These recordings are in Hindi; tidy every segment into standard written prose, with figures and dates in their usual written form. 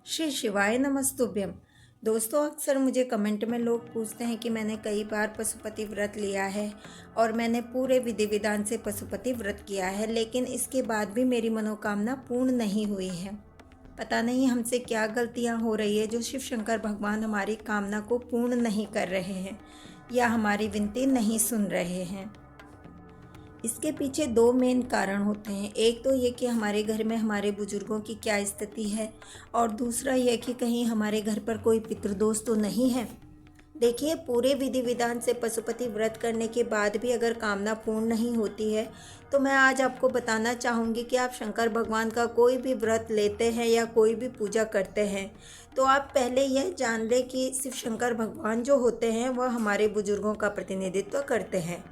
श्री शिवाय नमस्तुभ्यम। दोस्तों, अक्सर मुझे कमेंट में लोग पूछते हैं कि मैंने कई बार पशुपति व्रत लिया है और मैंने पूरे विधि विधान से पशुपति व्रत किया है, लेकिन इसके बाद भी मेरी मनोकामना पूर्ण नहीं हुई है। पता नहीं हमसे क्या गलतियां हो रही है जो शिव शंकर भगवान हमारी कामना को पूर्ण नहीं कर रहे हैं या हमारी विनती नहीं सुन रहे हैं। इसके पीछे दो मेन कारण होते हैं। एक तो ये कि हमारे घर में हमारे बुजुर्गों की क्या स्थिति है, और दूसरा यह कि कहीं हमारे घर पर कोई पितृदोष तो नहीं है। देखिए, पूरे विधि विधान से पशुपति व्रत करने के बाद भी अगर कामना पूर्ण नहीं होती है तो मैं आज आपको बताना चाहूँगी कि आप शंकर भगवान का कोई भी व्रत लेते हैं या कोई भी पूजा करते हैं तो आप पहले यह जान लें कि शिव शंकर भगवान जो होते हैं वह हमारे बुजुर्गों का प्रतिनिधित्व करते हैं।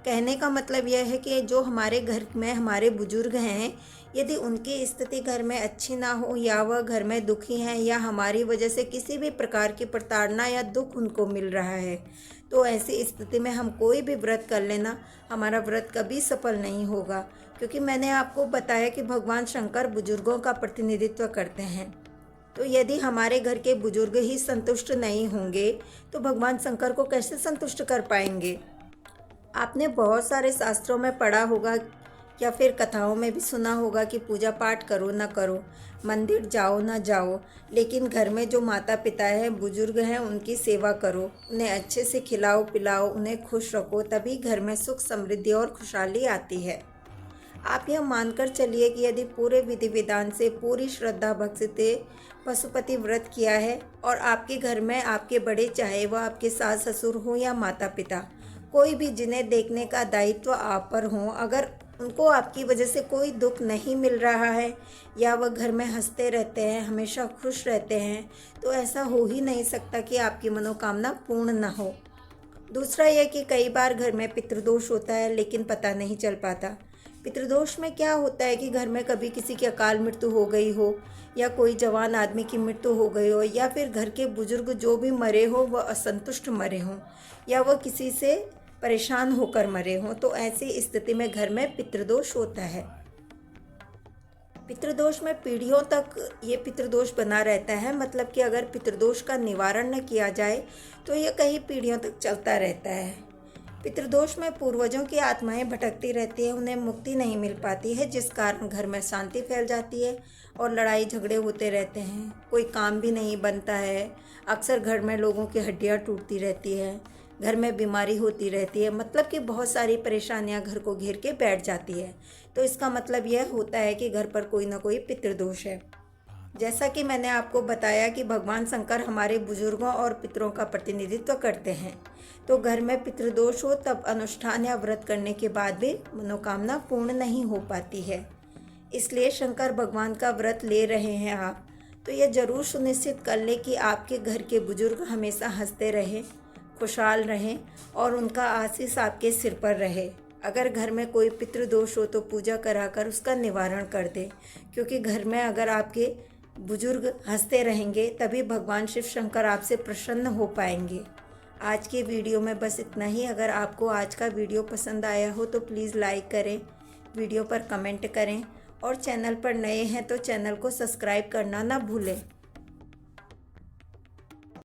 कहने का मतलब यह है कि जो हमारे घर में हमारे बुजुर्ग हैं, यदि उनकी स्थिति घर में अच्छी ना हो या वह घर में दुखी हैं या हमारी वजह से किसी भी प्रकार की प्रताड़ना या दुख उनको मिल रहा है, तो ऐसी स्थिति में हम कोई भी व्रत कर लेना, हमारा व्रत कभी सफल नहीं होगा। क्योंकि मैंने आपको बताया कि भगवान शंकर बुजुर्गों का प्रतिनिधित्व करते हैं। तो यदि हमारे घर के बुजुर्ग ही संतुष्ट नहीं होंगे तो भगवान शंकर को कैसे संतुष्ट कर पाएंगे। आपने बहुत सारे शास्त्रों में पढ़ा होगा या फिर कथाओं में भी सुना होगा कि पूजा पाठ करो ना करो, मंदिर जाओ ना जाओ, लेकिन घर में जो माता पिता हैं, बुजुर्ग हैं, उनकी सेवा करो, उन्हें अच्छे से खिलाओ पिलाओ, उन्हें खुश रखो, तभी घर में सुख समृद्धि और खुशहाली आती है। आप यह मानकर चलिए कि यदि पूरे विधि विधान से पूरी श्रद्धा भक्ति से पशुपति व्रत किया है और आपके घर में आपके बड़े, चाहे वह आपके सास ससुर हो या माता पिता, कोई भी जिन्हें देखने का दायित्व आप पर हो, अगर उनको आपकी वजह से कोई दुख नहीं मिल रहा है या वह घर में हंसते रहते हैं, हमेशा खुश रहते हैं, तो ऐसा हो ही नहीं सकता कि आपकी मनोकामना पूर्ण ना हो। दूसरा यह कि कई बार घर में पितृदोष होता है लेकिन पता नहीं चल पाता। पितृदोष में क्या होता है कि घर में कभी किसी की अकाल मृत्यु हो गई हो या कोई जवान आदमी की मृत्यु हो गई हो या फिर घर के बुजुर्ग जो भी मरे हो वह असंतुष्ट मरे हों या वह किसी से परेशान होकर मरे हों, तो ऐसी स्थिति में घर में पितृदोष होता है। पितृदोष में पीढ़ियों तक ये पितृदोष बना रहता है, मतलब कि अगर पितृदोष का निवारण न किया जाए तो ये कई पीढ़ियों तक चलता रहता है। पितृदोष में पूर्वजों की आत्माएं भटकती रहती है, उन्हें मुक्ति नहीं मिल पाती है, जिस कारण घर में शांति फैल जाती है और लड़ाई झगड़े होते रहते हैं। कोई काम भी नहीं बनता है, अक्सर घर में लोगों की हड्डियां टूटती रहती है, घर में बीमारी होती रहती है, मतलब कि बहुत सारी परेशानियां घर को घेर के बैठ जाती है। तो इसका मतलब यह होता है कि घर पर कोई ना कोई पितृदोष है। जैसा कि मैंने आपको बताया कि भगवान शंकर हमारे बुजुर्गों और पितरों का प्रतिनिधित्व करते हैं, तो घर में पितृदोष हो तब अनुष्ठान या व्रत करने के बाद भी मनोकामना पूर्ण नहीं हो पाती है। इसलिए शंकर भगवान का व्रत ले रहे हैं आप, तो यह जरूर सुनिश्चित कर ले कि आपके घर के बुजुर्ग हमेशा हंसते रहें, खुशहाल रहें और उनका आशीष आपके सिर पर रहे। अगर घर में कोई पितृदोष हो तो पूजा कराकर उसका निवारण कर दे, क्योंकि घर में अगर आपके बुजुर्ग हंसते रहेंगे तभी भगवान शिव शंकर आपसे प्रसन्न हो पाएंगे। आज के वीडियो में बस इतना ही। अगर आपको आज का वीडियो पसंद आया हो तो प्लीज़ लाइक करें, वीडियो पर कमेंट करें और चैनल पर नए हैं तो चैनल को सब्सक्राइब करना ना भूलें।